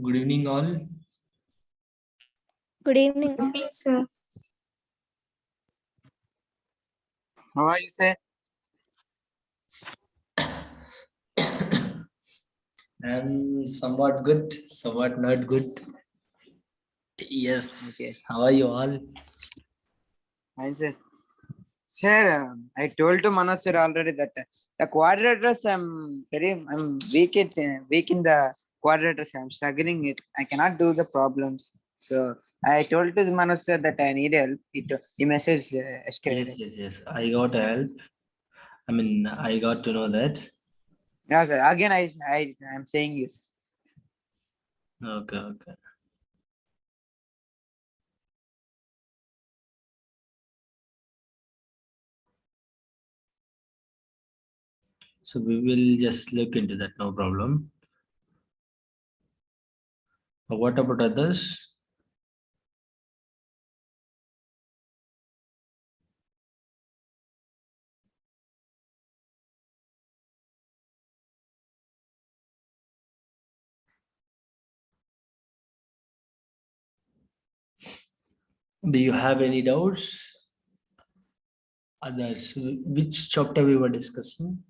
Good evening, all. Good evening. Sir. How are you, sir? I'm somewhat good, somewhat not good. Yes. Okay. How are you all? Hi, sir. Sir, I told to Manoj sir already that the quadrilaterals I'm weak in the quadrilaterals. I'm struggling it. I cannot do the problems. So I told to Manoj sir that I need help. He messaged yesterday. Yes. I got help. I mean, I got to know that. Yeah, sir. Again, I'm saying you. Okay. So we will just look into that, no problem. But what about others? Do you have any doubts? Others, which chapter we were discussing?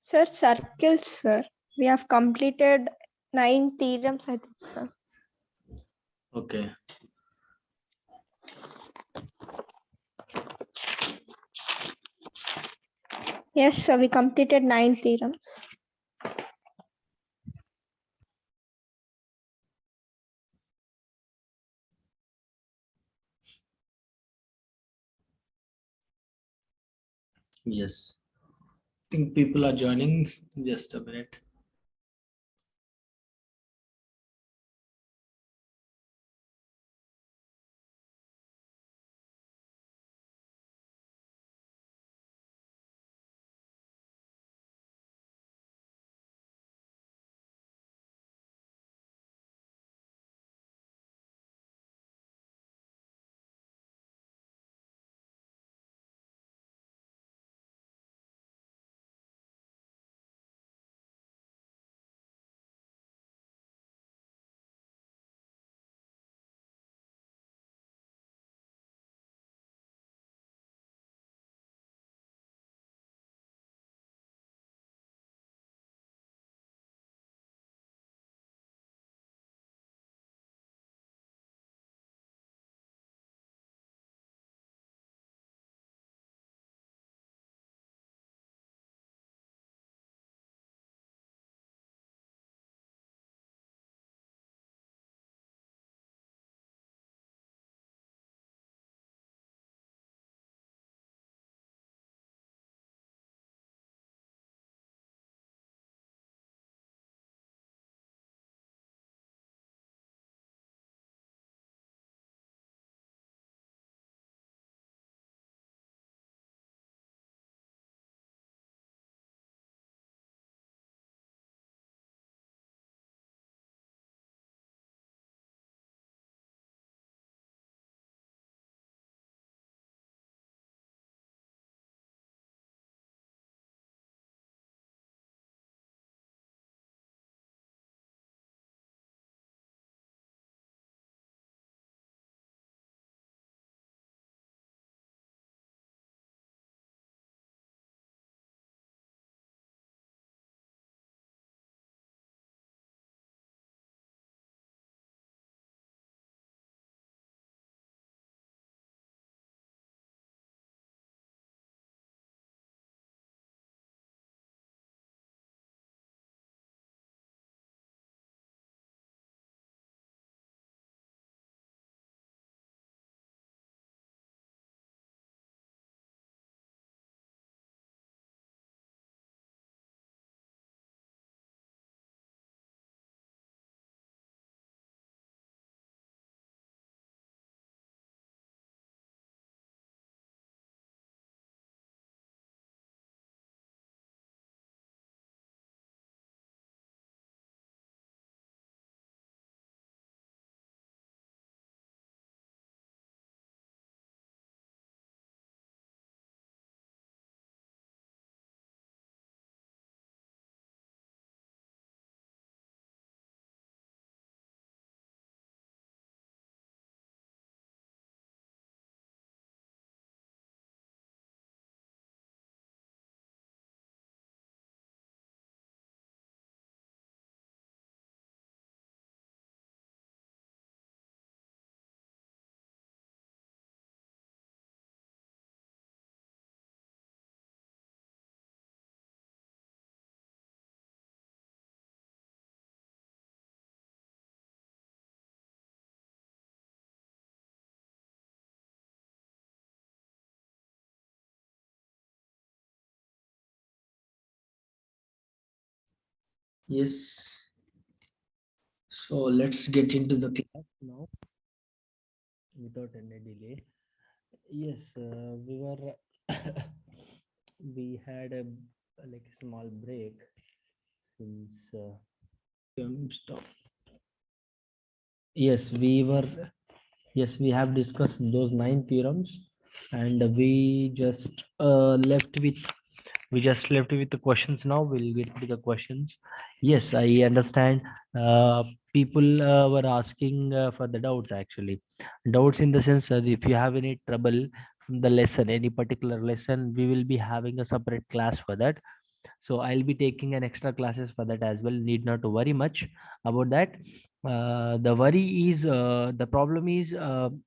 Sir, circles, sir. We have completed 9 theorems, I think, sir. Okay. Yes, sir. We completed 9 theorems. Yes. I think people are joining. Just a minute. Yes. So let's get into the class now without any delay. Yes, we were we had a like a small break since stop. Yes, we were. Yes, we have discussed those 9 theorems, and we just left with the questions. Now we'll get to the questions. Yes, I understand. People were asking for the doubts actually. Doubts in the sense that if you have any trouble from the lesson, any particular lesson, we will be having a separate class for that. So I'll be taking an extra classes for that as well. Need not to worry much about that. The worry is the problem is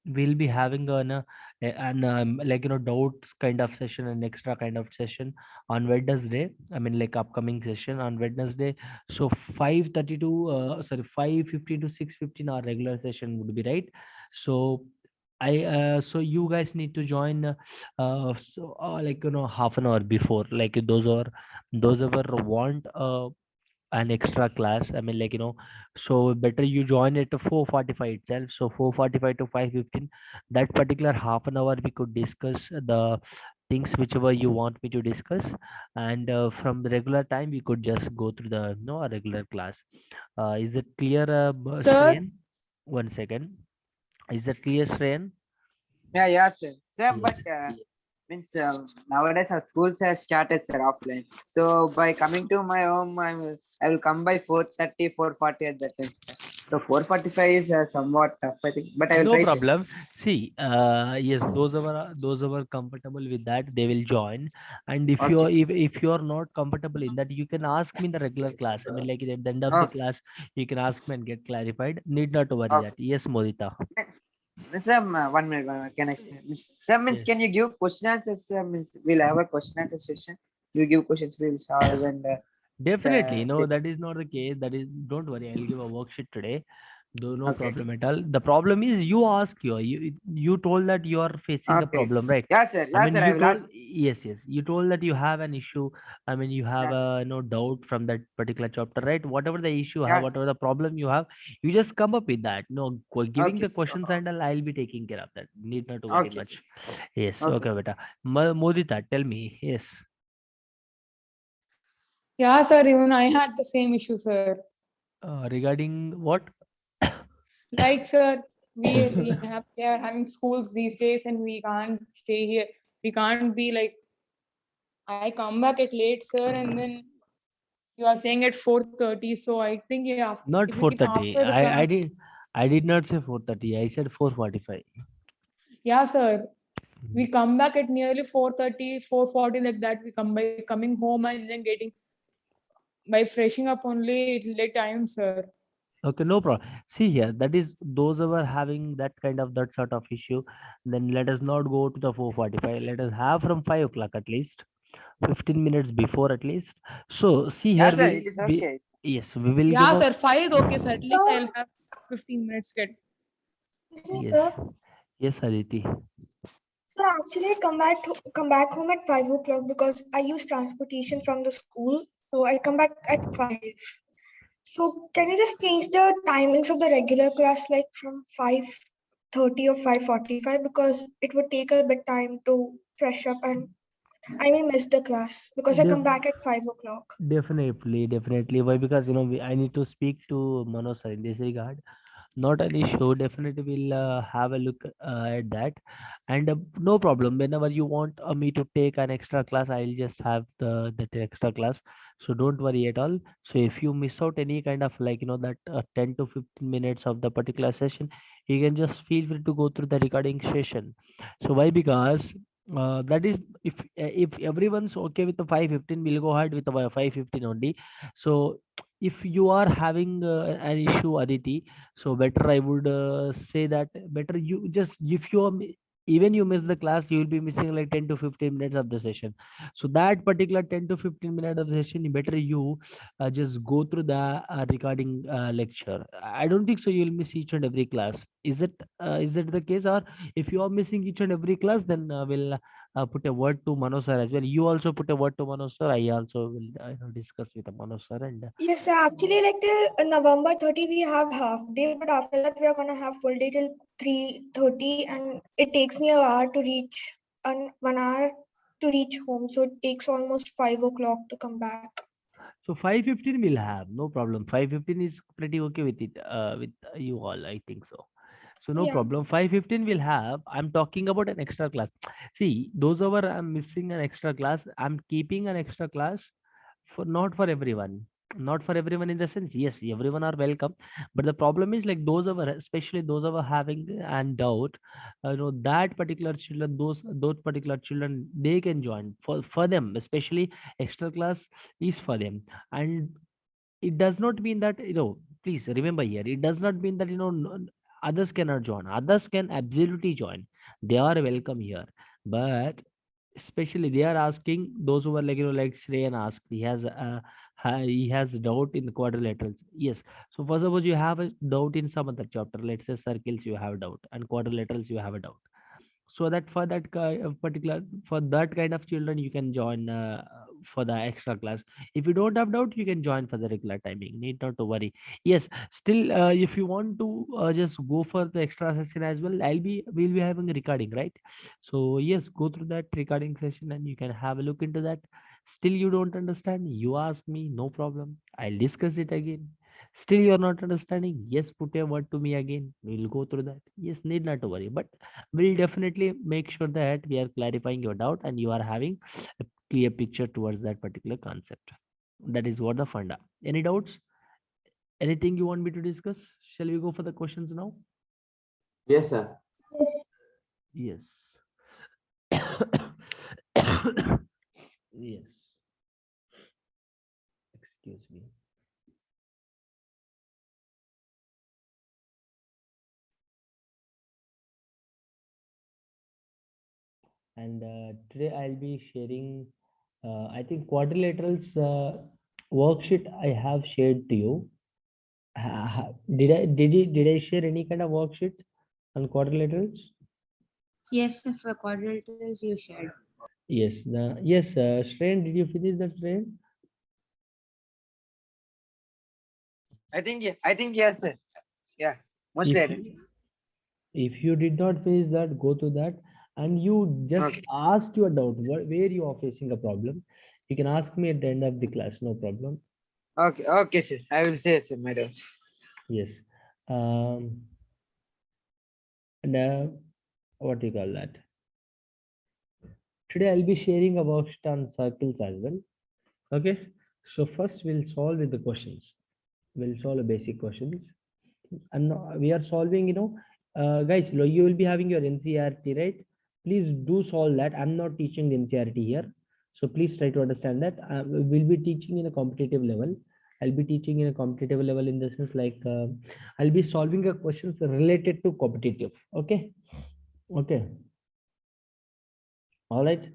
we'll be having an like doubts kind of session, an extra kind of session on Wednesday. I mean like upcoming session on Wednesday. So 5:30 to 5:15 to 6:15 our regular session would be, right. So so you guys need to join like half an hour before, like those ever want an extra class. I mean like so better you join at 4:45 itself. So 4:45 to 5:15, that particular half an hour we could discuss the things whichever you want me to discuss, and from the regular time we could just go through the a regular class. Is it clear, Sir, Shreyan? One second. Is that clear, Shreyan? Yeah, sir. Sir, Yes. but means nowadays our schools have started, sir, offline. So by coming to my home, I will come by 4:30, 4:40 at that time, sir. So 4:45 is somewhat tough, I think, but I will No try, sir. problem. See, yes, those are comfortable with that, they will join. And if you're Okay. if you're not comfortable in that, you can ask me in the regular class. I mean, like at the end of the Okay. class, you can ask me and get clarified. Need not to worry Okay. that. Yes, Modita. Sir, 1 minute, can I explain? Sir, means Yes. can you give question answers? Sir, means we'll have a question answer session. You give questions, we'll solve, and Definitely, no, the- that is not the case. That is, don't worry. I'll give a worksheet today. Though no okay. problem at all. The problem is you told that you are facing a Okay. problem, right? Yeah, sir. I Yeah, mean, sir. I you will told ask. yes, yes. You told that you have an issue. I mean, you have Yeah, sir. a no doubt from that particular chapter, right? Whatever the issue you have, Yeah. whatever the problem you have, you just come up with that. No, giving Okay. the questions and all, I'll be taking care of that. Need not to worry Okay, much. sir. Yes, Okay. okay, beta. Modita, tell me. Yes. yeah, sir, even I had the same issue, sir. Regarding what? Like, sir, we are having schools these days, and we can't stay here. We can't be like, I come back at late, sir, and then you are saying at 4:30. So I think yeah, Not if 4:30. after the class, I did not say 4:30. I said 4:45. yeah, sir, we come back at nearly 4:30, 4:40 like that. We come by coming home and then getting by freshing up only it's late time, sir. Okay, no problem. See here, that is those who are having that sort of issue, then let us not go to the 4:45. Let us have from 5 o'clock at least, 15 minutes before at least. So see Yeah, here, sir. It is okay. yes, we will give Yeah, a sir, 5 is okay, sir. At least I'll have 15 minutes get. yes, yes, Aditi. So actually, I come back home at 5 o'clock because I use transportation from the school. So I come back at 5. So can you just change the timings of the regular class like from 5:30 or 5:45 because it would take a bit time to fresh up and I may miss the class because I come Def- back at 5 o'clock. Definitely. Why? Because I need to speak to Manoj sir in this regard. Not an issue. Definitely, we'll have a look at that, and no problem. Whenever you want me to take an extra class, I'll just have that extra class. So don't worry at all. So if you miss out any kind of like that 10 to 15 minutes of the particular session, you can just feel free to go through the recording session. So why? Because that is if everyone's okay with the 5:15, we'll go ahead with the 5:15 only. So if you are having an issue, Aditi, so better I would say that better you just if you are even you miss the class, you will be missing like 10 to 15 minutes of the session. So that particular 10 to 15 minutes of the session, better you just go through the recording lecture. I don't think so you'll miss each and every class. Is it the case? Or if you are missing each and every class, then we'll put a word to Manoj sir as well. You also put a word to Manoj sir. I also will discuss with Manoj sir. And Yes, sir. Actually, like till November 30, we have half day, but after that, we are gonna have full day till 3:30, and it takes me an hour to reach, and 1 hour to reach home. So it takes almost 5 o'clock to come back. so 5:15 we'll have no problem. 5:15 is pretty okay with it. With you all, I think so. So no Yeah. problem. 5:15 we'll have. I'm talking about an extra class. See, those over I'm missing an extra class. I'm keeping an extra class for not for everyone. Not for everyone in the sense, yes, everyone are welcome. But the problem is like those over, especially those over having and doubt, that particular children, those particular children, they can join for them, especially extra class is for them. And it does not mean that please remember here, it does not mean that others cannot join. Others can absolutely join. They are welcome here. But especially they are asking those who are like like Shreyan asked, he has doubt in the quadrilaterals. Yes. So for suppose you have a doubt in some other chapter, let's say circles you have doubt and quadrilaterals you have a doubt, so that for that particular, for that kind of children you can join for the extra class. If you don't have doubt, you can join for the regular timing, need not to worry. Yes, still if you want to just go for the extra session as well, we'll be having a recording, right? So yes, go through that recording session and you can have a look into that. Still you don't understand, you ask me, no problem, I'll discuss it again. Still you're not understanding, yes, put a word to me again, we'll go through that. Yes, need not to worry. But we'll definitely make sure that we are clarifying your doubt and you are having a clear picture towards that particular concept. That is what the funda. Any doubts? Anything you want me to discuss? Shall we go for the questions now? Yes, sir. Yes. Yes. Excuse me. And today I'll be sharing, I think quadrilaterals worksheet I have shared to you. Did I share any kind of worksheet on quadrilaterals? Yes, sir, for quadrilaterals you shared. Yes. Yes. Strain, did you finish that strain? I think yes, sir. Yeah, mostly I did. If you did not finish that, go to that and you just Okay. ask your doubt where you are facing a problem. You can ask me at the end of the class, no problem. Okay, sir. I will say, sir, my doubts. Yes. And what do you call that? Today I'll be sharing a worksheet on circles as well. Okay. So first we'll solve with the questions. We'll solve the basic questions. And we are solving, guys, you will be having your NCERT, right? Please do solve that. I'm not teaching NCERT here, so please try to understand that. We'll be teaching in a competitive level. I'll be teaching in a competitive level in the sense like I'll be solving a questions related to competitive. Okay. All right.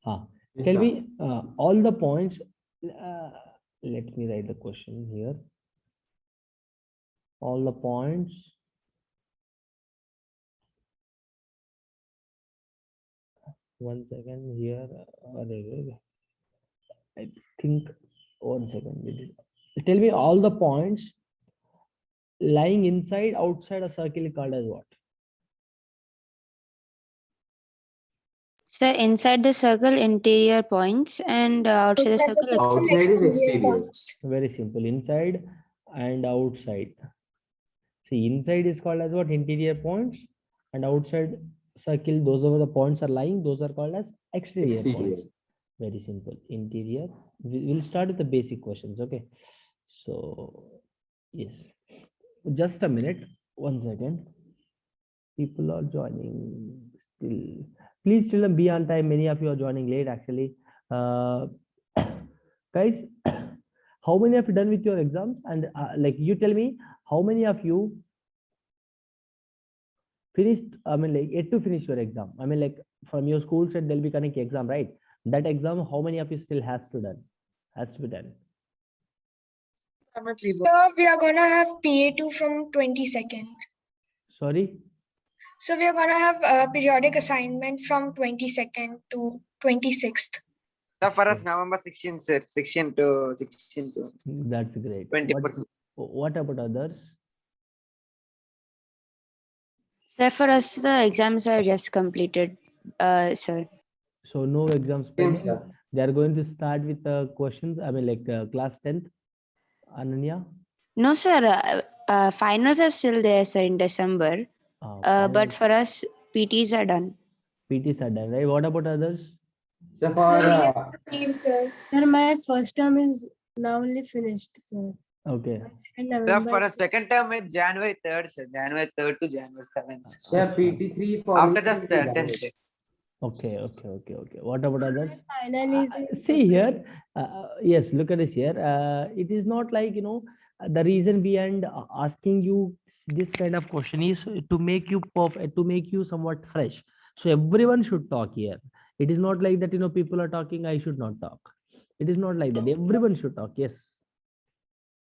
Yes, Tell sir. me all the points. Let me write the question here. All the points one second here. I think 1 second. Tell me all the points lying inside, outside a circle called as what? So inside the circle, interior points, and outside the Outside the circle, circle, Outside is exterior exterior. points. Very simple. Inside and outside. See, inside is called as what? Interior points, and outside circle, those are the points are lying, those are called as exterior Exterior. points. Very simple. Interior. We'll start with the basic questions. Okay. So, yes. Just a minute. 1 second. People are joining still. Please still be on time. Many of you are joining late actually. Guys, how many of you done with your exams? And like you tell me, how many of you finished, I mean like yet to finish your exam? I mean like from your school said they'll be connecting exam, right? That exam, how many of you still has to be done? So we are gonna have PA2 from 22nd. Sorry? So we are gonna have a periodic assignment from 22nd to 26th. So for us, November 16, sir. 16 to 16 to That's great. 20%. What about others? Sir, for us, the exams are just completed, sir. So no exams Same, pending. sir. They are going to start with questions. I mean, like class 10th. Ananya. No, sir. Finals are still there, sir, in December. But Finals, for us, PTs are done. PTs are done, right? What about others? So for Same, sir. Sir, my first term is now only finished, sir. Okay. In So November. for a second term, it's January 3rd, sir. January 3rd to January 7th. yeah, PT3 for After me the is 10th day. Okay. What about others? Final is in See here, yes, look at this here. It is not like, the reason behind asking you this kind of question is to make you perfect, to make you somewhat fresh. So everyone should talk here. It is not like that, people are talking, I should not talk. It is not like that. Everyone should talk. Yes.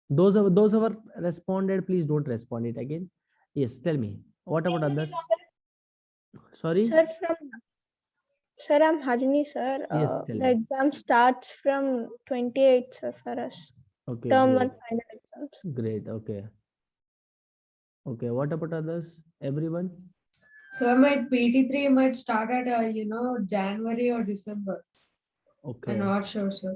Those who have responded, please don't respond it again. Yes, tell me. What about others? Sorry? Sir, I'm Hajini, sir. Yes, tell The me. exam starts from 28th, sir, for us. Okay, Term great. 1 final exams. Great. Okay. What about others? Everyone? So my PT3 might start at January or December. Okay. I'm not sure, sir.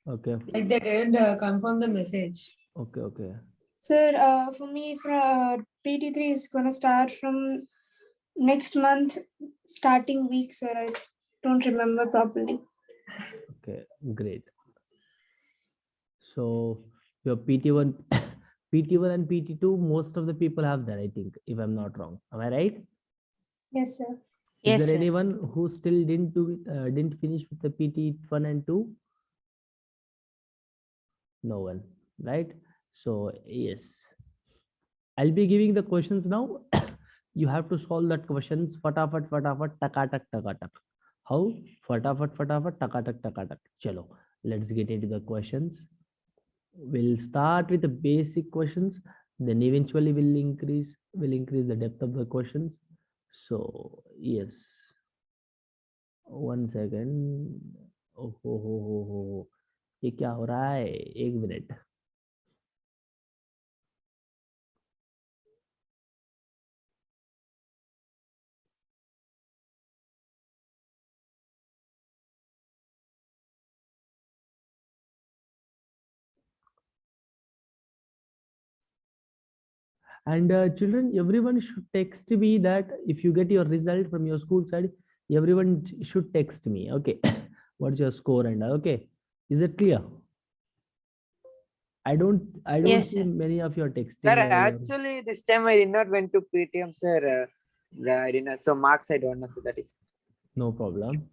Okay. Like they didn't confirm the message. Okay. Sir, for me, PT3 is gonna start from next month, starting week, sir. I don't remember properly. Okay. Great. So your PT1, PT1 and PT2, most of the people have that, I think, if I'm not wrong. Am I right? Yes, sir. Yes, Is there sir. anyone who still didn't finish with the PT1 and 2? No one, right? So yes, I'll be giving the questions now. You have to solve that questions fatafat takatak takatak. How? Fatafat takatak takatak. Chalo, let's get into the questions. We'll start with the basic questions, then eventually we'll increase the depth of the questions. So yes, 1 second. Oh हो ये क्या हो रहा है? 1 minute. And children, everyone should text me that if you get your result from your school side, everyone should text me. Okay, what's your score and okay, is it clear? I don't Yes, see sir. many of your texting. Sir, actually, this time I did not went to PTM, sir. I did not. So marks I don't know. So that is No problem.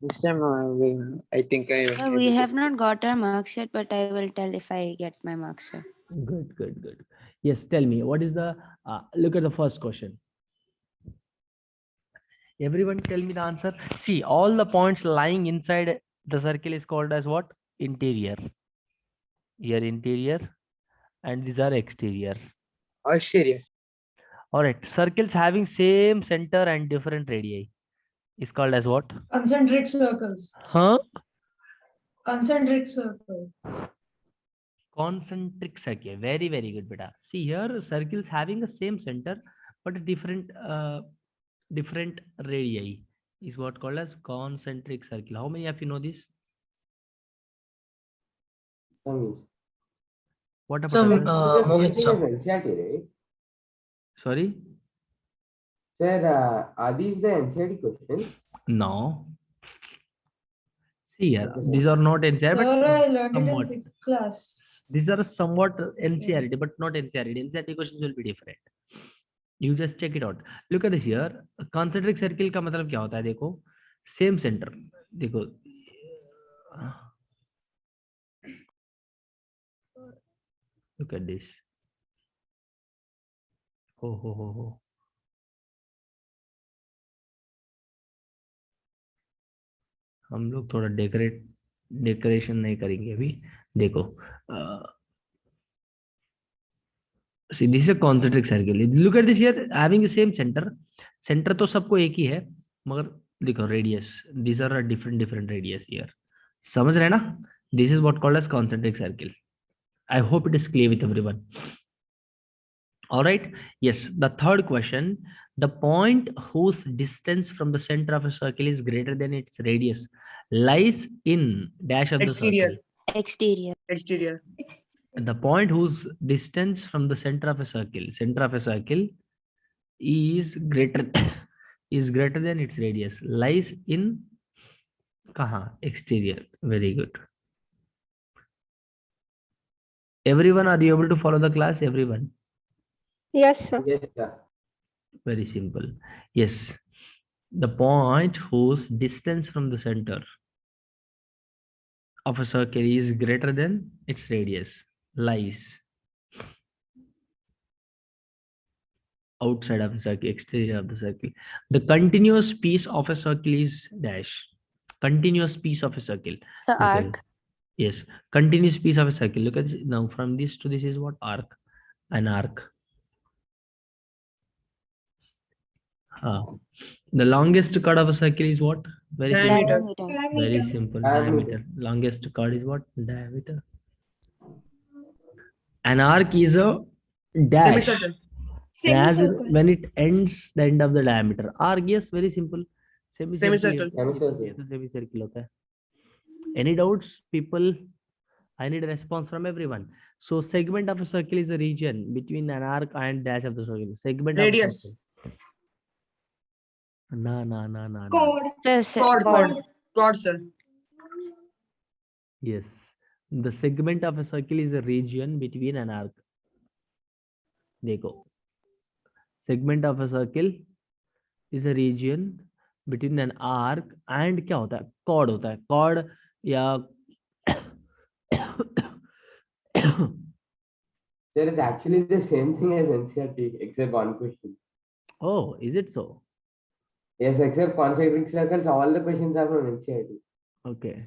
this time. I think I. Sir, we have not got our marks yet, but I will tell if I get my marks, sir. Good. Yes, tell me what is the look at the first question. Everyone tell me the answer. See, all the points lying inside the circle is called as what? Interior. Here interior, and these are exterior. Exterior. All right, circles having same center and different radii is called as what? Concentric circles. Huh? Concentric circles. Concentric circle. Very good, beta. See here, circles having the same center but different radii is what called as concentric circle. How many of you know this? What about others? Mohit, NCERT, right? Sorry? Sir, are these the NCERT questions? No. See here, Okay, sir. these are not NCERT, Sir, I but learned it in somewhat. 6th class. These are somewhat NCERT, but not NCERT. NCERT questions will be different. You just check it out. Look at this here. Concentric circle का मतलब क्या होता है? देखो, same center. देखो. Look at this. हो. हम लोग थोड़ा डेकोरेशन नहीं करेंगे अभी. देखो. See, this is a concentric circle. Look at this here, having the same center, center तो सबको एक ही है, मगर देखो radius, these are different different radius here, समझ रहे हैं ना? This is what called as concentric circle. I hope it is clear with everyone. All right. Yes. The third question: the point whose distance from the center of a circle is greater than its radius lies in dash of the Exterior. circle. Exterior. Exterior. The point whose distance from the center of a circle is greater is greater than its radius lies in kaha? Exterior. Very good. Everyone, are you able to follow the class? Everyone. Yes, sir. Yes, sir. Very simple. Yes. The point whose distance from the center of a circle is greater than its radius lies outside of the circle, exterior of the circle. The continuous piece of a circle is dash. Continuous piece of a circle. The Look at arc. it. Yes. Continuous piece of a circle. Look at this. Now from this to this is what? Arc. An arc. The longest chord of a circle is what? Very Diameter. simple. Diameter. Very Diameter. simple. Diameter. Diameter. Longest chord is what? Diameter. An arc is a dash. Semicircle. And as Semicircle. when it ends the end of the diameter. Arc, yes, very simple. Semicircle. Semicircle. Semicircle hota hai. Any doubts, people? I need a response from everyone. So segment of a circle is a region between an arc and dash of the circle. Segment of a Radius. circle. No. Chord. Chord. Chord, sir. Yes. The segment of a circle is a region between an arc. देखो. Segment of a circle is a region between an arc and क्या होता है? Chord होता है. Chord या There is actually the same thing as NCERT except one question. Oh, is it so? Yes, except concentric circles, all the questions are from NCERT. Okay.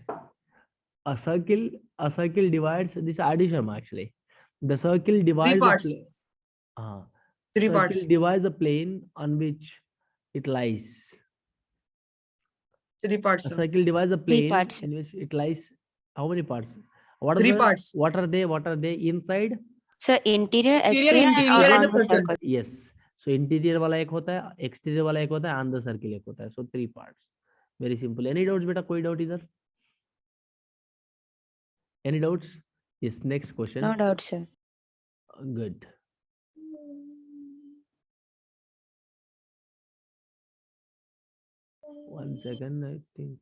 A circle divides this addition actually. The circle divides parts. Three circle parts. divides a plane on which it lies. 3 parts, A sir. circle divides a plane parts. in which it lies. How many parts? What are 3 the- parts. What are they? What are they inside? So interior, Exterior, exterior, interior and around a the circle. circle. Yes. So interior वाला एक होता है, exterior वाला एक होता है, and the circle एक होता है. So 3 parts. Very simple. Any doubts बेटा? कोई doubt इधर? Any doubts? Yes. Next question. No doubt, sir. Good. One second, I think.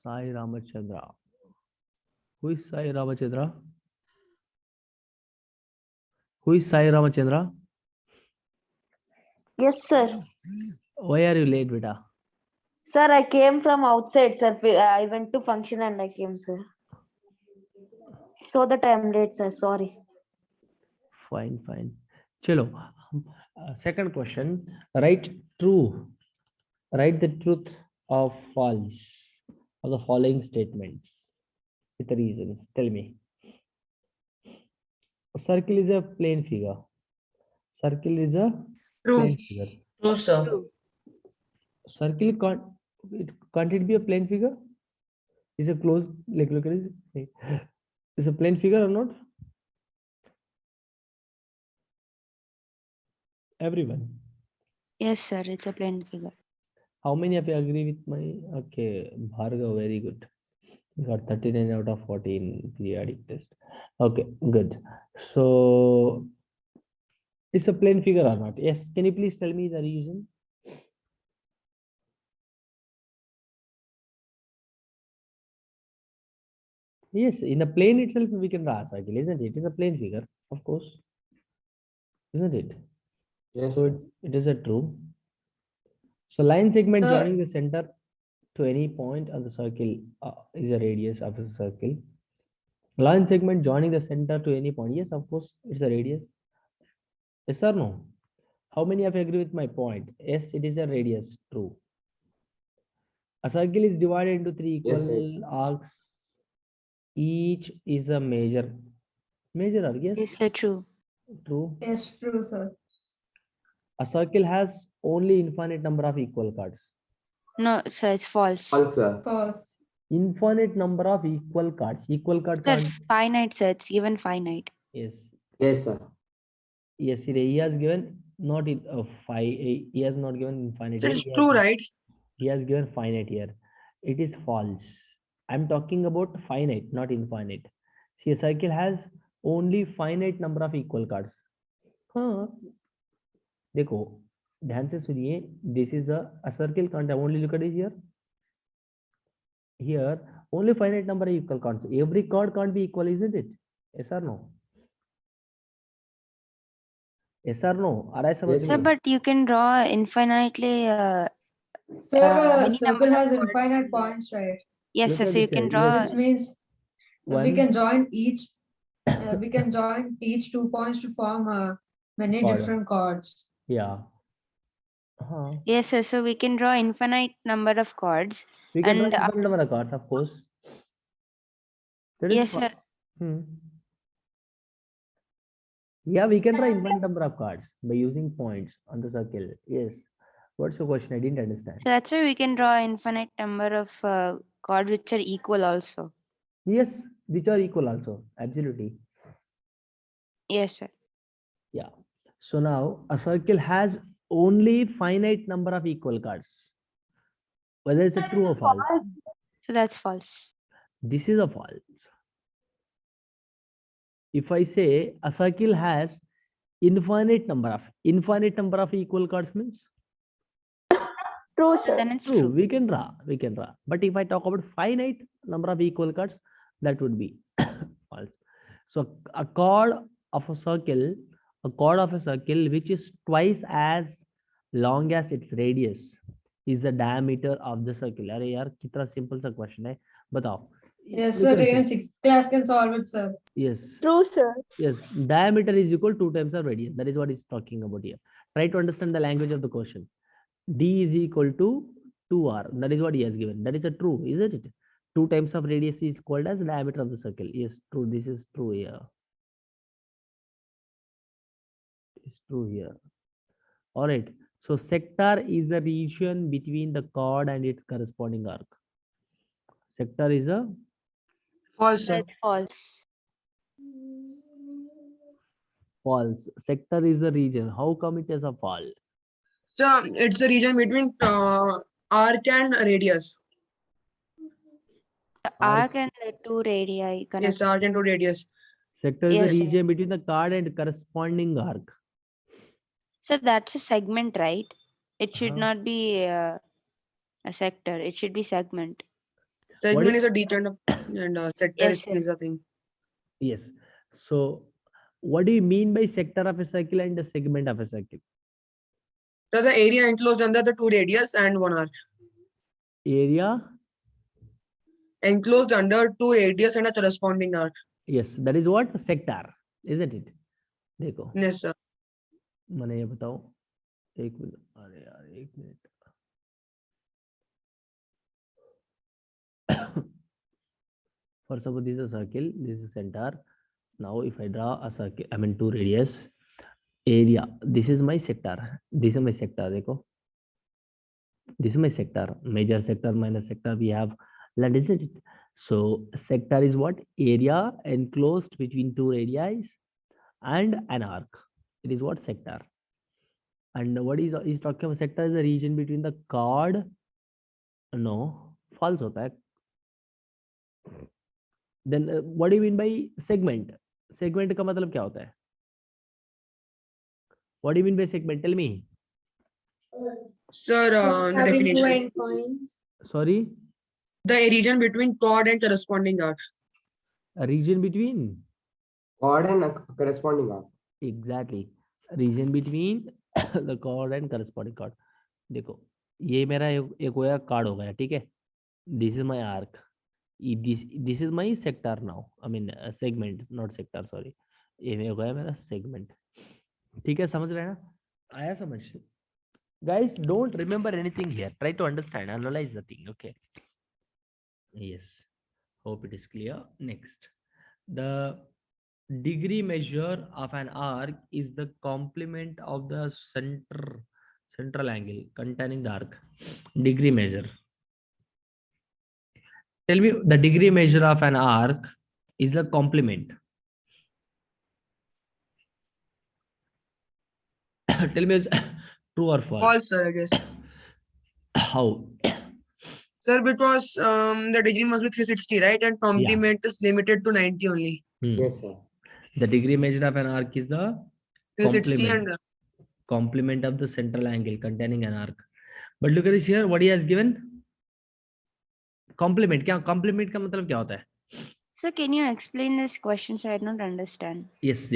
Sai Ramachandra. Who is Sai Ramachandra? Who is Sai Ramachandra? Yes, sir. Why are you late, beta? Sir, I came from outside, sir. I went to function and I came, sir. So that I am late, sir. Sorry. Fine. Chalo. Second question. Write true. Write the truth or false of the following statements with the reasons. Tell me. A circle is a plane figure. Circle is a True. plane figure. True, sir. Circle can't it be a plane figure? Is a closed, like look at it. Is a plane figure or not? Everyone. Yes, sir. It's a plane figure. How many of you agree with my? Okay, Bhargav, very good. You got 39 out of 40 in periodic test. Okay, good. So it's a plane figure or not? Yes. Can you please tell me the reason? Yes, in a plane itself we can draw a circle, isn't it? It is a plane figure, of course, isn't it? Yes. So it is a true. So line segment Sir. joining the center to any point of the circle is a radius of the circle. Line segment joining the center to any point. Yes, of course, it's a radius. Yes or no? How many of you agree with my point? Yes, it is a radius. True. A circle is divided into 3 Yes, equal arcs. Each is a major arc. Yes, Yes, sir. True. true. Yes, true, sir. A circle has only infinite number of equal cards. No, sir, it's false. False, sir. False. Infinite number of equal cards. Equal card Sir, can't. finite, sir. It's given finite. Yes. Yes, sir. Yes, he has given not in he has not given infinite. So here, it's he has true, given- right? He has given finite here. It is false. I'm talking about finite, not infinite. See, a circle has only finite number of equal cards. हाँ देखो ध्यान से सुनिए. This is a circle can't have only look at it here. Here only finite number of equal cards. Every card can't be equal, isn't it? Yes or no? Yes or no? आ रहा है समझ Yes, Sir, में? but you can draw infinitely. Sir, a Any circle number of has cards. infinite points, right? Yes, Look sir. at So you this can here. draw. Which means we One. can join each. We can join each 2 points to form many Chord. different chords. Yeah. हाँ. Yes, sir. So we can draw infinite number of chords. We can draw And infinite number of cards, of course. That is yes, fi- sir. Yeah, we can draw infinite number of cards by using points on the circle. Yes. What's your question? I didn't understand. So that's why we can draw infinite number of chords which are equal also. Yes, which are equal also. Absolutely. Yes, sir. Yeah. So now a circle has only finite number of equal cards. Whether it's a true or false. So that's false. This is a false. If I say a circle has infinite number of equal cards means True, So sir. then it's true. true. We can draw. But if I talk about finite number of equal cards, that would be false. So a chord of a circle which is twice as long as its radius is the diameter of the circle. अरे यार कितना simple सा question है. बताओ. Yes, You sir. can Even say. 6th class can solve it, sir. Yes. True, sir. Yes. Diameter is equal to 2 times of radius. That is what he's talking about here. Try to understand the language of the question. D is equal to 2r. That is what he has given. That is a true, isn't it? 2 times of radius is called as diameter of the circle. Yes, true. This is true here. It's true here. All right. So sector is a region between the chord and its corresponding arc. Sector is a False, sir. That's false. false. Sector is a region. How come it is a false? So it's a region between arc and radius. The Arc. arc and the two radii connect. Yes, arc and to radius. Sector is Yes, a sir. region between the chord and corresponding arc. So that's a segment, right? It should Uh-huh. not be a sector. It should be segment. Segment is- is a detent of, and sector Yes, is a thing. Yes. So what do you mean by sector of a circle and the segment of a circle? So the area enclosed under the two radius and one arc. Area. Enclosed under two radius and a corresponding arc. Yes, that is what sector, isn't it? देखो Yes, sir. मैंने ये बताओ एक minute अरे यार एक minute for suppose this is a circle, this is center. Now if I draw a circle, I mean two radius, area, this is my sector, this is my sector. देखो this is my sector, major sector, minor sector, we have learned, isn't it? So sector is what? Area enclosed between two radii and an arc. It is what? Sector. And what is he's talking about? Sector is the region between the chord. No, false hota hai. Then what do you mean by segment? Segment का मतलब क्या होता है? What do you mean by segment? Tell me. Sir, the Having two definition. endpoints. Sorry, The region between chord and corresponding arc. a region between. Chord and corresponding arc. Exactly. Region between the chord and corresponding chord. देखो ये मेरा एक होया chord हो गया, ठीक है? This is my arc. This is my sector now. I mean segment, not sector. Sorry. ये हो गया मेरा segment. ठीक है, समझ रहे हैं ना? आया समझ? Guys, don't remember anything here. Try to understand, analyze the thing. Okay. Yes. Hope it is clear. Next, the degree measure of an arc is the complement of the central angle containing the arc. Degree measure. Tell me, the degree measure of an arc is the complement. Tell me, it's true or false? False, sir, I guess. How? Sir, because the degree must be 360, right? And complement is limited to 90 only. Yes, sir. The degree measure of an arc is the 360 complement. and Complement of the central angle containing an arc. But look at this here, what he has given. Complement. क्या complement का मतलब क्या होता है? So can you explain this question? So I don't understand. Yes.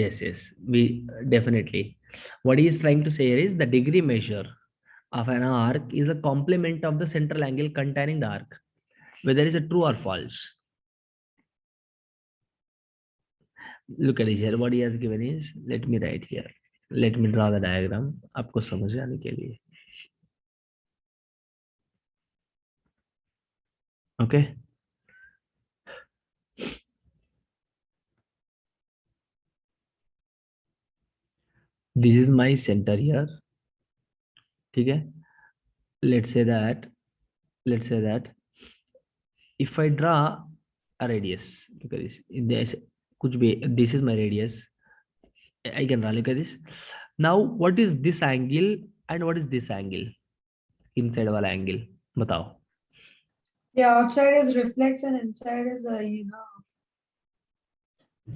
We definitely. What he is trying to say here is the degree measure of an arc is a complement of the central angle containing the arc, whether it is a true or false. Look at this here. What he has given is, let me write here. Let me draw the diagram. आपको समझ आने के लिए. Okay. This is my center here. ठीक है? Let's say that if I draw a radius, look at this. This is my radius. I can draw. Look at this. Now, what is this angle and what is this angle? Inside वाला angle. बताओ. The outside is reflex and inside is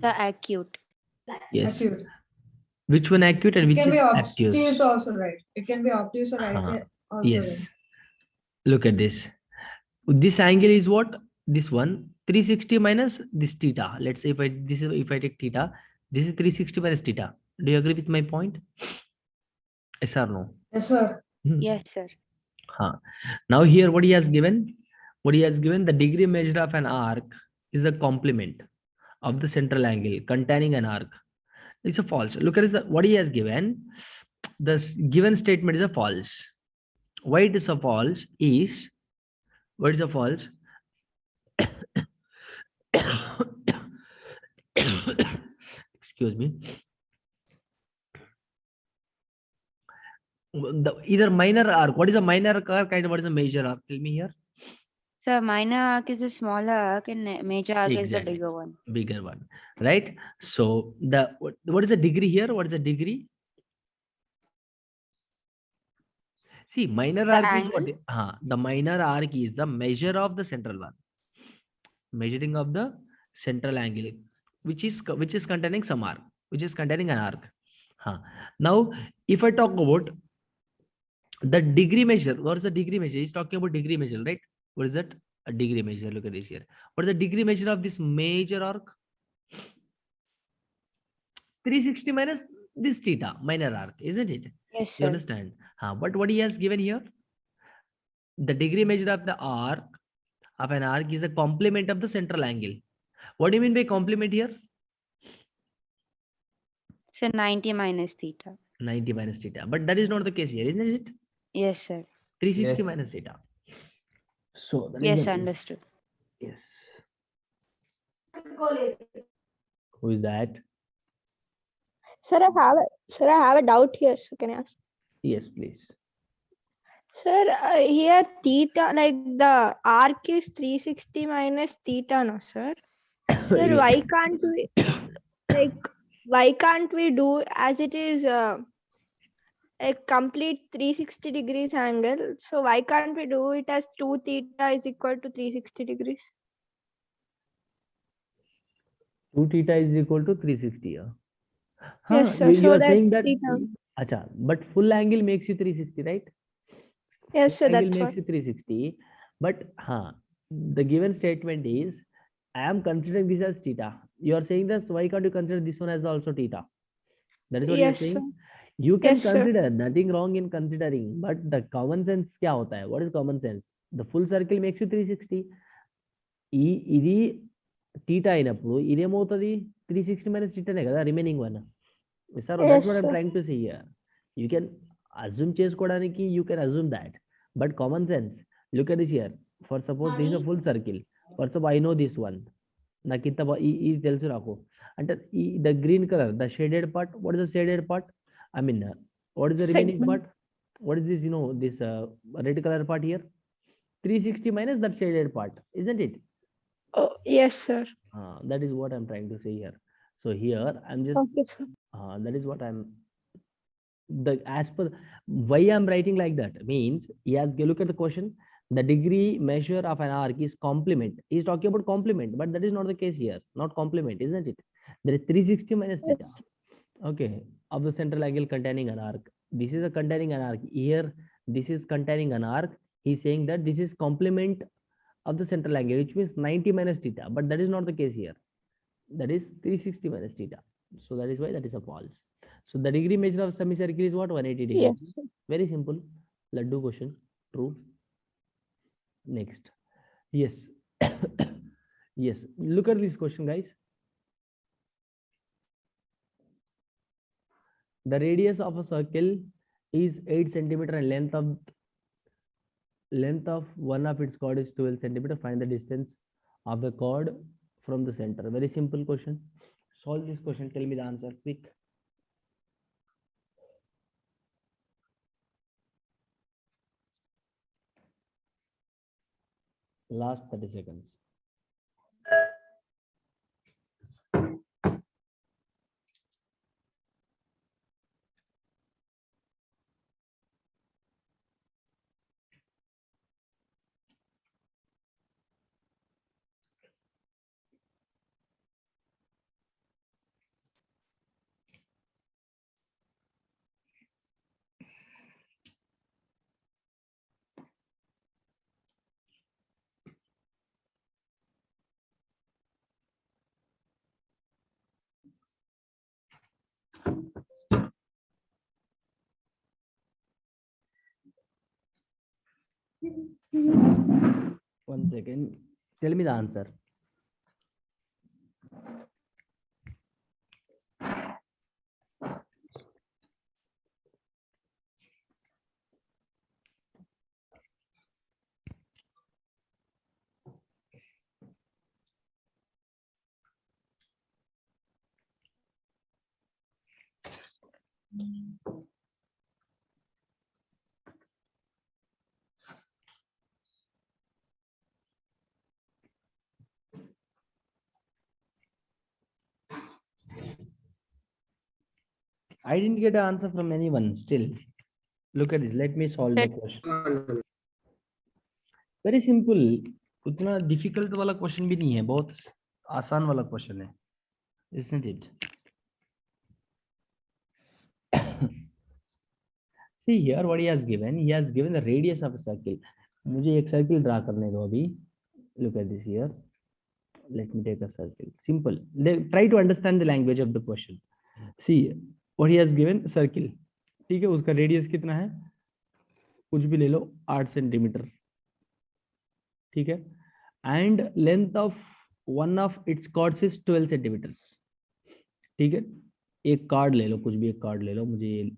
The acute. Yes. acute. Which one acute and It which can is be obtuse? obtuse also, right? It can be obtuse or right also. Yes. Right. Look at this. This angle is what? This one 360 minus this theta. Let's say if I take theta, this is 360 minus theta. Do you agree with my point? Yes or no? Yes, sir. Yes, sir. Now here what he has given? The degree measure of an arc is a complement of the central angle containing an arc. It's a false. Look at this, what he has given. The given statement is a false. Why it is a false is, what is a false? Excuse me. Either minor arc. What is a minor arc and what is a major arc? Tell me here. So minor arc is a smaller arc and major arc is the Exactly. bigger one. Bigger one, right? So what is the degree here? What is the degree? See, minor arc is what? The minor arc is the measure of the central one, measuring of the central angle, which is containing some arc, which is containing an arc. Now, if I talk about the degree measure, what is the degree measure? He's talking about degree measure, right? What is that? A degree measure. Look at this here. What is the degree measure of this major arc? 360 minus this theta, minor arc, isn't it? Yes, You sir. understand? But what he has given here, the degree measure of the arc of an arc is a complement of the central angle. What do you mean by complement here? So 90 minus theta. 90 minus theta. But that is not the case here, isn't it? Yes, sir. 360 Yes. minus theta. So that is Yes, the case. understood. Yes. Who is that? Sir, I have a doubt here. So can I ask? Yes, please. Sir, here theta, like the arc is 360 minus theta, no, sir? Sir, Yeah. why can't we do as it is a complete 360 degrees angle? So why can't we do it as 2 theta is equal to 360 degrees? 2 theta is equal to 360. Yes, sir. You So are that saying that, theta. Acha, but full angle makes you 360, right? Yes, sir, Angle that's makes what. you 360. But the given statement is, I am considering this as theta. You are saying that, so why can't you consider this one as also theta? That is what Yes, you are sir. saying. You can Yes, sir. consider, nothing wrong in considering, but the common sense क्या होता है? What is common sense? The full circle makes you 360. ఇది theta అయినప్పుడు ఇదేమవుతుంది 360 minus theta నే కదా remaining one. Sir, Yes, that's what I'm sir. trying to say here. You can assume చేసుకోవడానికి, you can assume that, but common sense. Look at this here. For suppose this is a full circle. For suppose I know this one. నాకు ఇంత ఇది తెలుసు నాకు. And the green color, the shaded part, what is the shaded part? I mean, what is the remaining Segment. part? What is this, this red color part here? 360 minus that shaded part, isn't it? Oh, yes, sir. That is what I'm trying to say here. So here I'm just, Okay, sir. that is what I'm, as per why I'm writing like that means, yes, look at the question. The degree measure of an arc is complement. He's talking about complement, but that is not the case here. Not complement, isn't it? There is 360 minus theta. Yes. Okay, of the central angle containing an arc. This is a containing an arc. Here, this is containing an arc. He's saying that this is complement of the central angle, which means 90 minus theta, but that is not the case here. That is 360 minus theta. So that is why that is a false. So the degree measure of semicircle is what? 180 degrees. Yes. Very simple. Laddu question. True. Next. Yes. Yes. Look at this question, guys. The radius of a circle is 8 centimeter and length of one of its chord is 12 centimeter. Find the distance of the chord from the center. Very simple question. Solve this question. Tell me the answer quick. Last 30 seconds. One second. Tell me the answer. I didn't get an answer from anyone still. Look at this. Let me solve the question. Very simple. उतना difficult वाला question भी नहीं है, बहुत आसान वाला question है, isn't it? See here what he has given. He has given the radius of a circle. मुझे एक circle draw करने दो अभी. Look at this here. Let me take a circle. Simple. Try to understand the language of the question. See what he has given, circle. ठीक है, उसका radius कितना है? कुछ भी ले लो, 8 सेंटीमीटर. ठीक है, and length of one of its chords is 12 centimeters. ठीक है, एक कार्ड ले लो, कुछ भी एक कार्ड ले लो. मुझे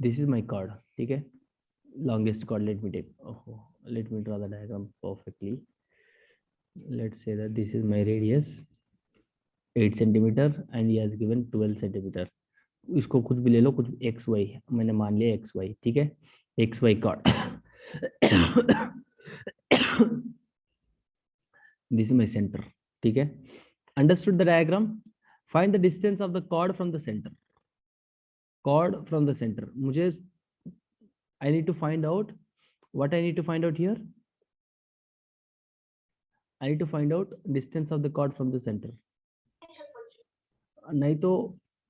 this is my card. ठीक है, longest chord. Let me take, let me draw the diagram perfectly. Let's say that this is my radius 8 centimeter and he has given 12 centimeter. इसको कुछ भी ले लो, कुछ XY मैंने मान लिया XY. ठीक है, XY chord. This is my center. ठीक है, understood the diagram? Find the distance of the chord from the center. Chord from the center. मुझे I need to find out what I need to find out here. I need to find out distance of the chord from the center. नहीं तो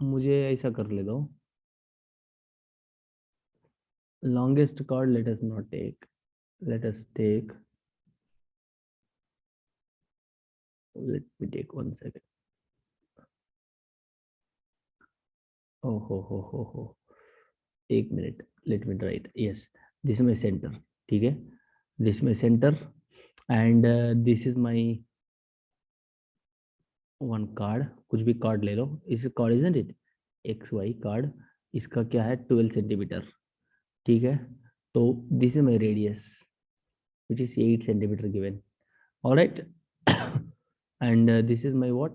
मुझे ऐसा कर ले दो. Longest chord let us not take. Let us take. Let me take 1 second. Oh. 1 minute. Let me try it. Yes, this is my center. ठीक है, this is my center and this is my one card. कुछ भी card ले लो. इस card isn't it? XY card. इसका क्या है? 12 centimetre. ठीक है, So this is my radius, which is 8 centimeter given. All right. And this is my what?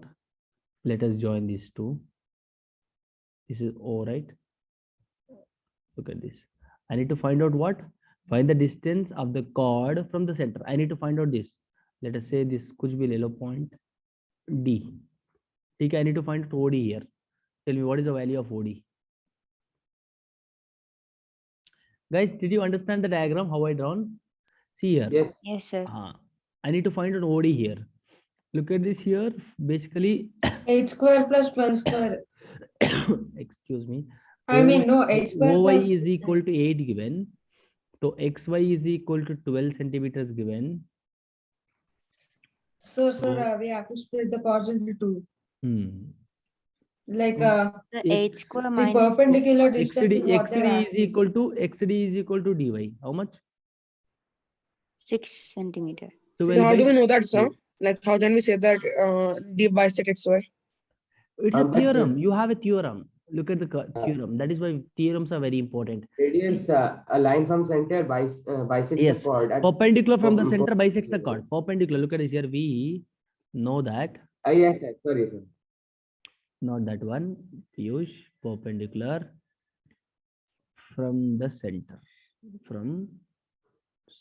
Let us join these two. This is O, right? Look at this. I need to find out what? Find the distance of the chord from the center. I need to find out this. Let us say this could be yellow point D. Okay, I need to find OD here. Tell me what is the value of OD. Guys, did you understand the diagram how I drawn? See here. Yes. Yes, sir. I need to find out OD here. Look at this here. Basically, 8 square plus 12 square. excuse me. I mean, no, 8 square OY plus. is equal to 8 given. So XY is equal to 12 centimeters given. So, sir, we have to split the chords into two. Like, The 8 square the minus perpendicular distance is XD, what they're XD is asking. equal to XD is equal to DY. How much? 6 centimeter. 12 So how by do we know that, sir? 2. Like, how can we say that d bisect xy? It's a But theorem. You have a theorem. Look at the theorem. That is why theorems are very important. Radius, a line from center bisects Yes. the chord. Perpendicular from the center bisects the chord. Perpendicular. Look at this here. We know that. Yes, sir. Sorry, sir. Not that one. Piyush. Perpendicular from the center. From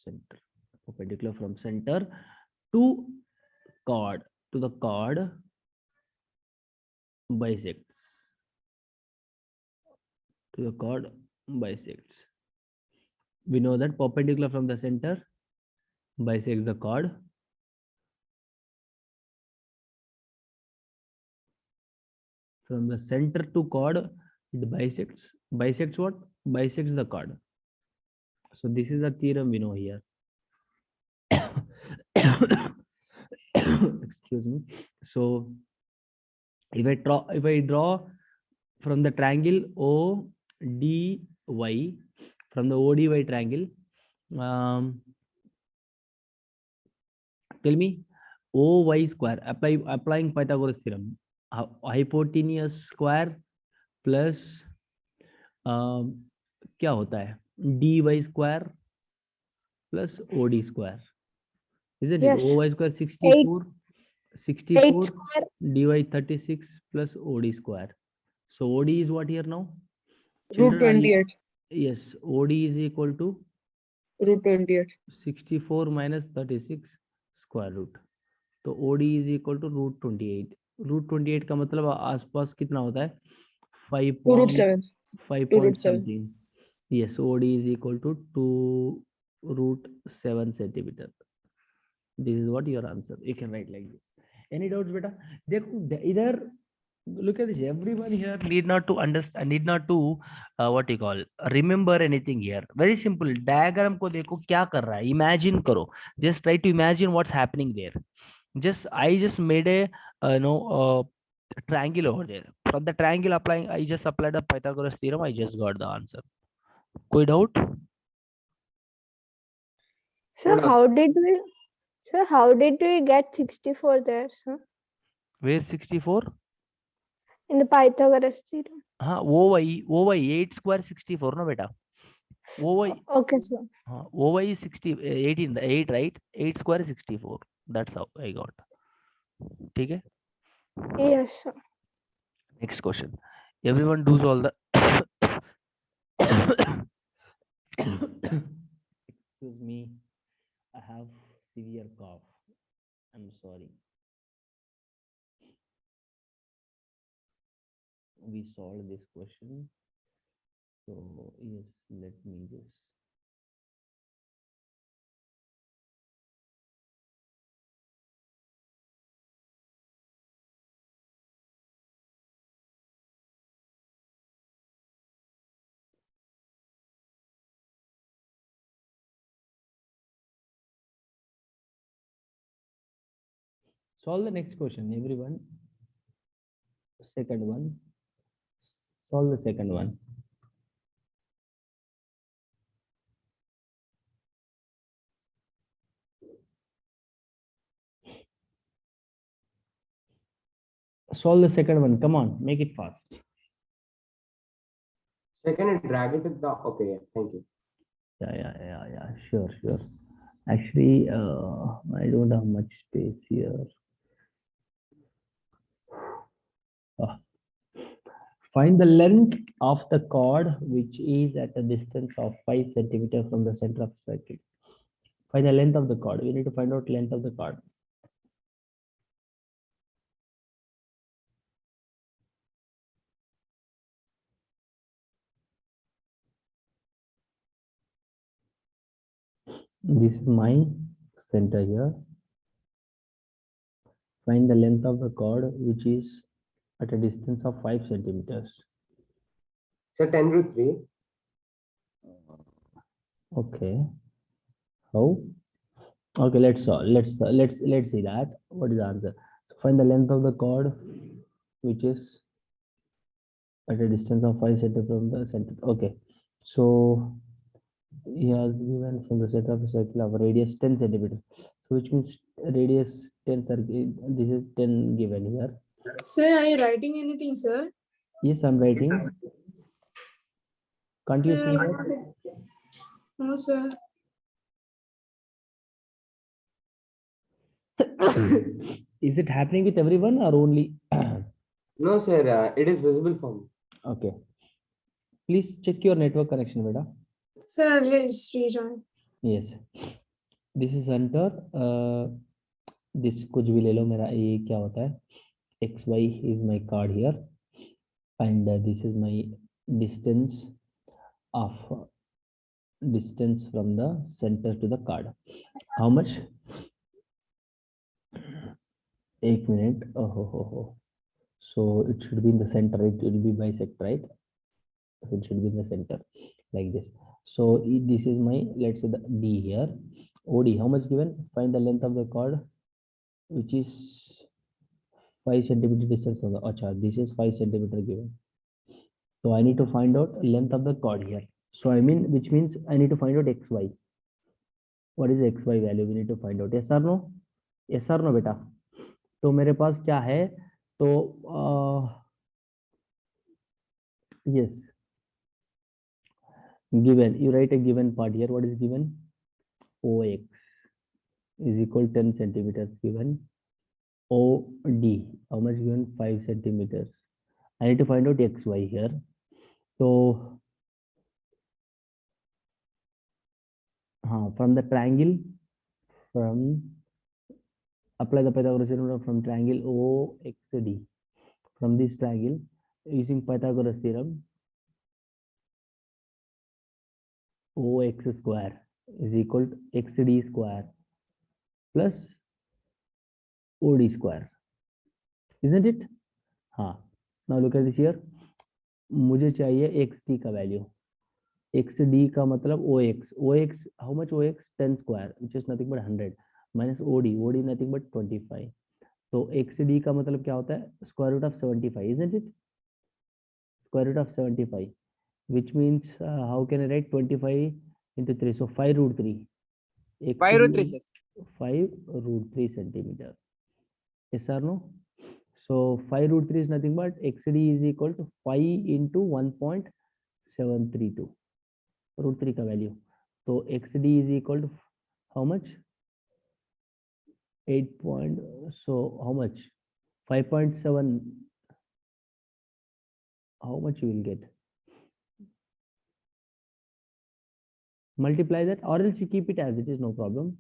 center. Perpendicular from center to chord. To the chord bisects. To the chord bisects. We know that perpendicular from the center bisects the chord. From the center to chord, it bisects. Bisects what? Bisects the chord. So this is the theorem we know here. Excuse me. So if I draw from the triangle ODY, from the ODY triangle, tell me OY square, applying Pythagoras theorem, hypotenuse square plus क्या होता है dy square plus OD square, isn't Yes. it? OY square 64, 8 square. dy 36 plus OD square. So OD is what here now? Root 28. Yes, OD is equal to Root 28. 64 minus 36 square root. तो OD is equal to root 28. Root 28 का मतलब आसपास कितना होता है? 5 root 7. 5 2 point root 7. something. Yes, OD is equal to 2 root 7 centimeter. This is what your answer. You can write like this. Any doubts, beta? देखो इधर look at this. Everyone here need not to understand, need not to what you call remember anything here. Very simple. Diagram को देखो क्या कर रहा है. Imagine करो. Just try to imagine what's happening there. I just made a triangle over there. From the triangle applying, I just applied the Pythagoras theorem. I just got the answer. कोई doubt? Sir, how did we get 64 there, sir? Where 64? In the Pythagoras theorem. हाँ OY 8 square 64 no beta. OY Okay, sir. OY is 18 8 right? 8 square 64. That's how I got. ठीक है? Yes, sir. Next question. Everyone does all the excuse me. I have severe cough. I'm sorry. We solved this question. So yes, let me just. Solve the next question, everyone. Second one. Solve the second one. Solve the second one. Come on, make it fast. Second, and drag it to the. Okay, yeah, thank you. Yeah. Sure. Actually, I don't have much space here. Ah. Find the length of the chord which is at a distance of 5 centimeters from the center of the circuit. Find the length of the chord. We need to find out length of the chord. This is my center here. Find the length of the chord which is at a distance of 5 centimeters. So 10 root 3. Okay. How? Okay, let's see that. What is the answer? Find the length of the chord which is at a distance of 5 centimeters from the center. Okay. So he has given from the center of the circle of radius 10 centimeters. So which means radius 10 circle. This is 10 given here. Sir, are you writing anything, sir? Yes, I'm writing. Can't you Sir, see that? no, sir. Is it happening with everyone or only? No, sir, it is visible for me. Okay. Please check your network connection, beta. Sir, I'll just rejoin. Yes. This is center. This कुछ भी ले लो मेरा ये क्या होता है? XY is my chord here, and this is my distance from the center to the chord. How much? 1 minute. Oh. So it should be in the center. It will be bisect, right? So it should be in the center like this. So this is my, let's say, the D here. OD, how much given? Find the length of the chord, which is 5 centimeter distance from the Acha. This is 5 centimeter given. So I need to find out length of the chord here. So which means I need to find out XY. What is the XY value? We need to find out. Yes or no? Yes or no, beta? तो मेरे पास क्या है? तो yes, given, you write a given part here. What is given? OX is equal 10 centimeters given. OD, how much given? 5 centimeters. I need to find out XY here. So from the triangle, apply the Pythagoras theorem from triangle OXD. From this triangle, using Pythagoras theorem, OX square is equal to XD square plus OD square, isn't it? Now look at this here. मुझे चाहिए XD का value. XD का मतलब OX, how much OX? 10 square, which is nothing but 100, minus OD nothing but 25. So XD का मतलब क्या होता है? Square root of 75, isn't it? Square root of 75, which means how can I write 25 into 3? So 5 root 3. 5 root 3, sir. 5 root 3 centimeter. Yes or no? So 5 root 3 is nothing but XD is equal to 5 into 1.732. Root 3 का value. So XD is equal to how much? 8 point. So how much? 5.7. How much you will get? Multiply that, or else you keep it as it is, no problem.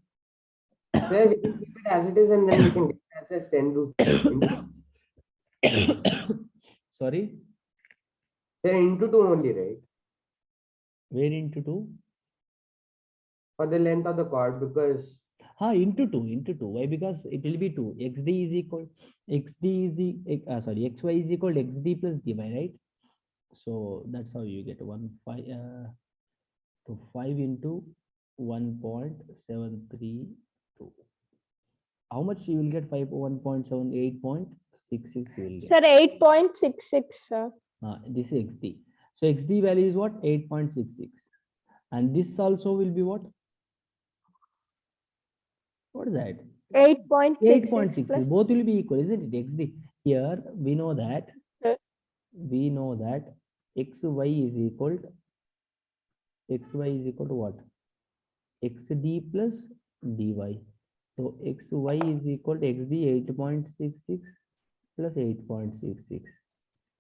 Sir, we can keep it as it is and then we can get that as 10 root 3. Sorry? Sir, into 2 only, right? Where into 2? For the length of the chord, because into 2. Why? Because it will be 2. XD is equal, XY is equal to XD plus dy, right? So that's how you get 5 into 1.732. How much you will get? 1.78.66 you will get. Sir, 8.66, sir. This is XD. So XD value is what? 8.66. And this also will be what? What is that? 8.66 8.66. plus. Both will be equal, isn't it? XD. Here we know that. Sir. XY is equal to what? xd plus dy. So xy is equal to xd 8.66 plus 8.66.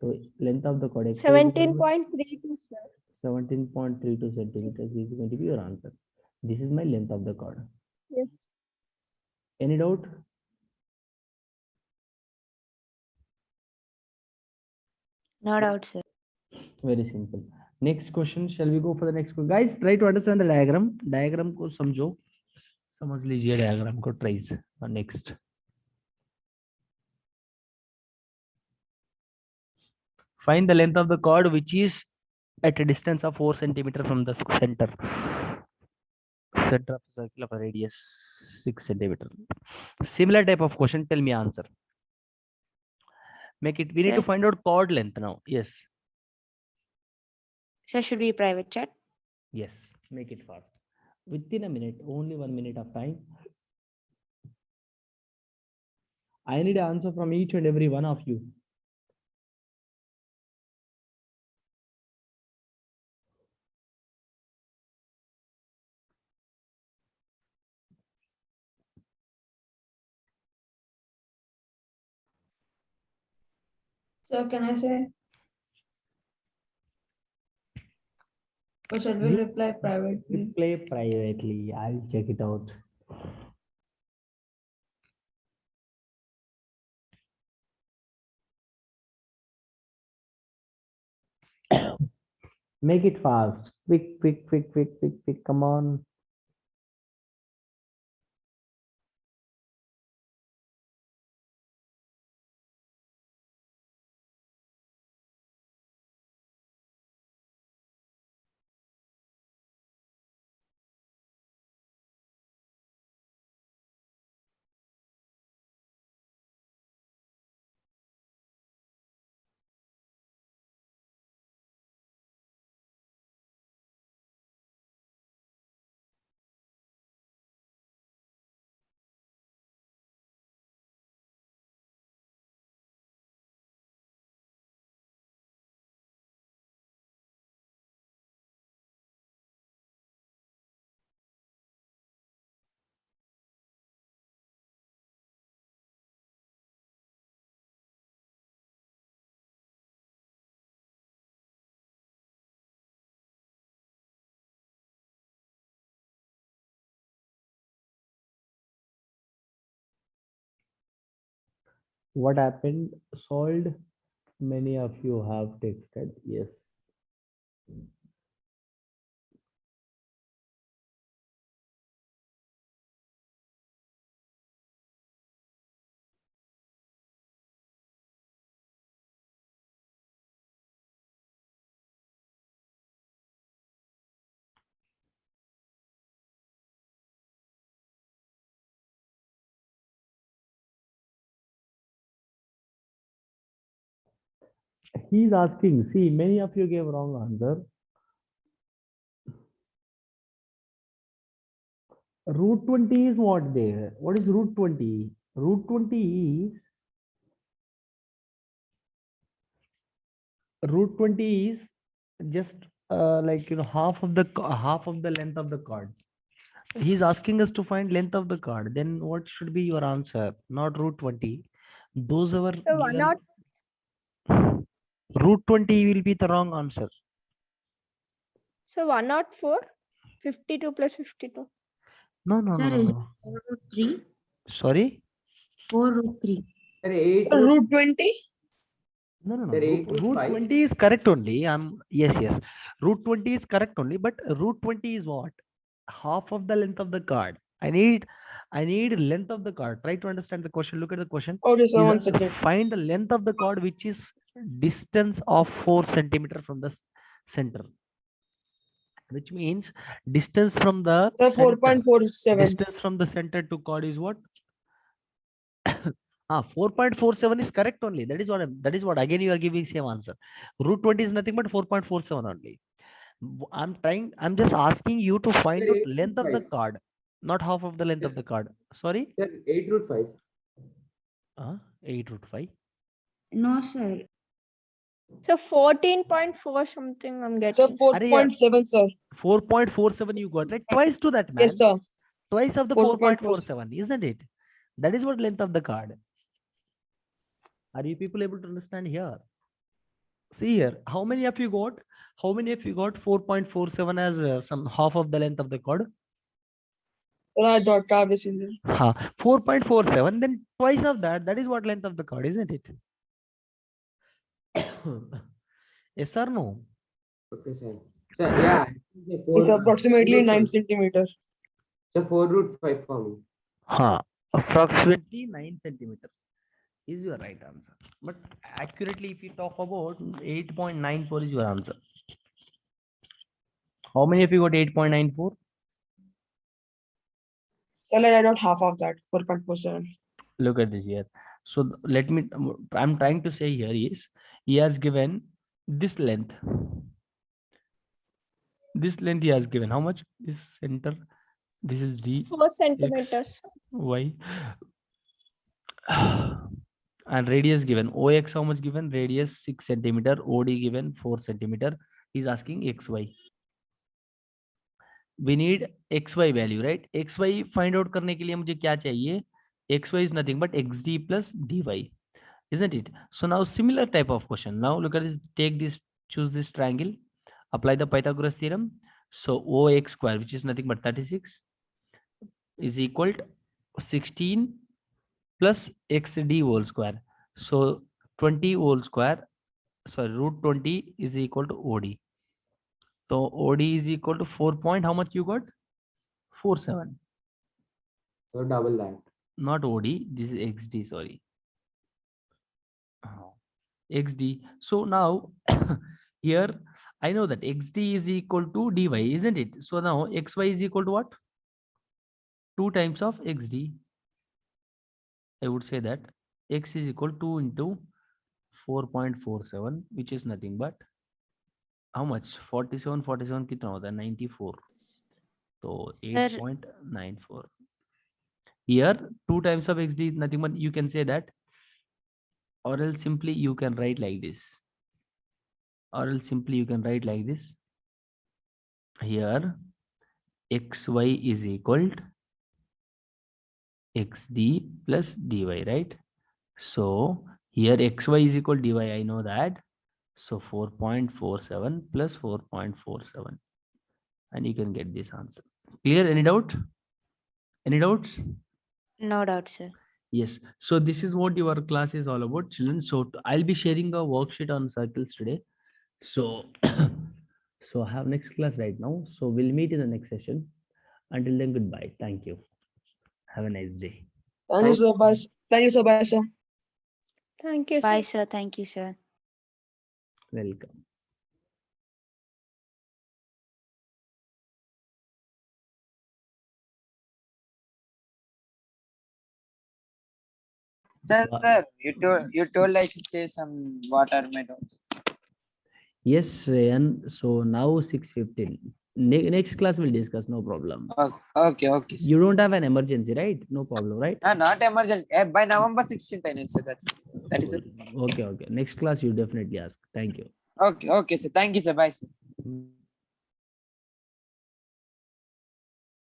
So length of the chord xy is equal to 17.32, sir. 17.32 centimeters is going to be your answer. This is my length of the chord. Yes. Any doubt? No doubt, sir. Very simple. Next question. Shall we go for the next question? Guys, try to understand the diagram. Diagram को समझो. समझ लीजिए diagram को trace. Next. Find the length of the chord which is at a distance of 4 centimeter from the center. Center of the circle of a radius 6 centimeter. Similar type of question. Tell me answer. Make it. We need to Sir? find out chord length now. Yes. Sir, should we private chat? Yes. Make it fast. Within a minute. Only 1 minute of time. I need an answer from each and every one of you. So can I say? Or should we You reply privately? play privately. I'll check it out. Make it fast. Quick, quick, quick, quick, quick, quick. Come on. What happened? Solved. Many of you have texted. Yes. He's asking. See, many of you gave wrong answer. Root 20 is what there? What is root 20? Root 20 is just like half of the length of the chord. He's asking us to find length of the chord. Then what should be your answer? Not root 20. Those are So one given. not. Root 20 will be the wrong answer. So 104, 52 plus 52. No. Sir, is it 4 root 3? Sorry. 4 root 3. Sir, 8 Root 20? No. Sir, 8 Root 5. 20 is correct only. Yes. Root 20 is correct only. But root 20 is what? Half of the length of the chord. I need length of the chord. Try to understand the question. Look at the question. Okay, sir, You one have to second. find the length of the chord which is distance of 4 centimeter from the center. Which means distance from the Sir, center. 4.47. Distance from the center to chord is what? 4.47 is correct only. That is what again you are giving same answer. Root 20 is nothing but 4.47 only. I'm just asking you to find out length of the chord, not half of the length of the chord. Sorry? Sir, 8 root 5. 8 root 5. No, sir. So 14.4 something I'm Sir, getting. 4.7, sir. 4.47 you got, right? Twice to that, man. Yes, sir. Twice of the 4.47. 4.47, isn't it? That is what length of the card. Are you people able to understand here? See here, how many of you got? How many of you got 4.47 as some half of the length of the cord? I've received it. 4.47, then twice of that. That is what length of the cord, isn't it? Yes or no? Okay, sir. Sir, yeah. I think the It's approximately 9 root- centimeters. So 4√5 for me. Approximately 9 centimeters is your right answer. But accurately, if you talk about 8.94 is your answer. How many of you got 8.94? So I got half of that, 4.47. Look at this here. So let me, I'm trying to say here is, he has given this length. This length he has given. How much? This center. This is the 4 centimeters. Y. And radius given. OX how much given? Radius 6 centimeter. OD given 4 centimeter. He's asking XY. We need XY value, right? XY find out करने के लिए मुझे क्या चाहिए? XY is nothing but XD plus DY, isn't it? So now similar type of question. Now look at this. Take this. Choose this triangle. Apply the Pythagoras theorem. So OX square, which is nothing but 36, is equal to 16 plus XD whole square. So 20 whole square, sorry, root 20 is equal to OD. So OD is equal to 4 point, how much you got? 47. So double that. Not OD, this is XD, sorry. XD. So now here I know that XD is equal to DY, isn't it? So now XY is equal to what? 2 times of XD. I would say that X is equal to 2 into 4.47, which is nothing but how much? 47 कितना होता है? 94. So 8.94. Here 2 times of XD is nothing but, you can say that, or else simply you can write like this. Or else simply you can write like this. Here XY is equal to XD plus DY, right? So here XY is equal to DY, I know that. So 4.47 plus 4.47. And you can get this answer. Clear? Any doubt? Any doubts? No doubt, sir. Yes. So this is what your class is all about, children. So I'll be sharing a worksheet on circles today. So, so I have next class right now. So we'll meet in the next session. Until then, goodbye. Thank you. Have a nice day. Thank you, sir. Bye. Thank you, sir. Bye, sir. Thank you, Bye, sir. sir. Thank you, sir. Welcome. Sir, you told I should say some what are my doubts. Yes, and so now 6:15. Next class we'll discuss, no problem. Okay, okay. Sir. You don't have an emergency, right? No problem, right? Not emergency. By November 16th, I need, sir. That is it. Okay. Next class you definitely ask. Thank you. Okay, sir. Thank you, sir. Bye, sir.